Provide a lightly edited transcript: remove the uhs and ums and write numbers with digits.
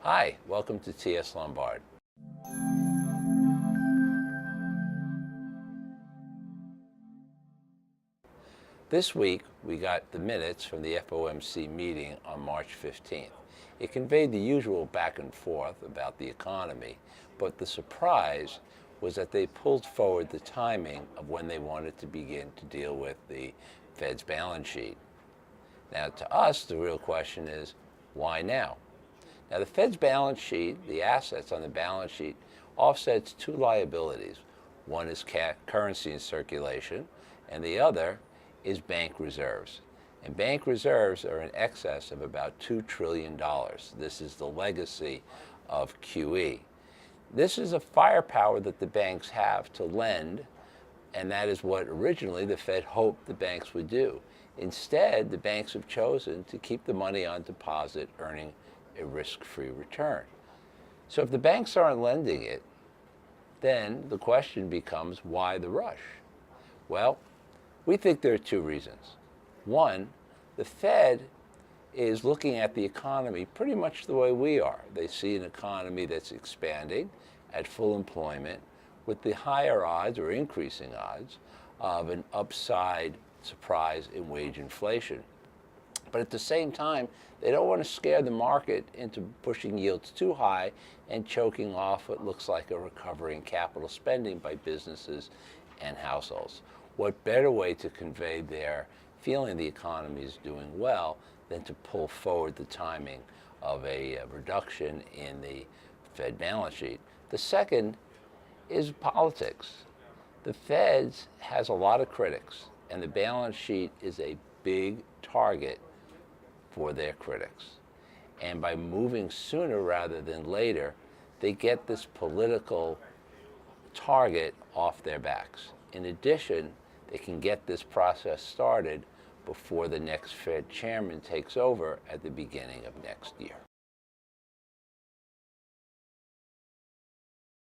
Hi, welcome to TS Lombard. This week, we got the minutes from the FOMC meeting on March 15th. It conveyed the usual back and forth about the economy, but the surprise was that they pulled forward the timing of when they wanted to begin to deal with the Fed's balance sheet. Now, to us, the real question is, why now? Now, the Fed's balance sheet, the assets on the balance sheet, offsets two liabilities. One is currency in circulation, and the other is bank reserves. And bank reserves are in excess of about $2 trillion. This is the legacy of QE. This is a firepower that the banks have to lend, and that is what originally the Fed hoped the banks would do. Instead, the banks have chosen to keep the money on deposit, earning a risk-free return. So if the banks aren't lending it, then the question becomes, why the rush? Well, we think there are two reasons. One, the Fed is looking at the economy pretty much the way we are. They see an economy that's expanding at full employment with the higher odds or increasing odds of an upside surprise in wage inflation. But at the same time, they don't want to scare the market into pushing yields too high and choking off what looks like a recovery in capital spending by businesses and households. What better way to convey their feeling the economy is doing well than to pull forward the timing of a reduction in the Fed balance sheet? The second is politics. The Fed has a lot of critics, and the balance sheet is a big target for their critics. And by moving sooner rather than later, they get this political target off their backs. In addition, they can get this process started before the next Fed chairman takes over at the beginning of next year.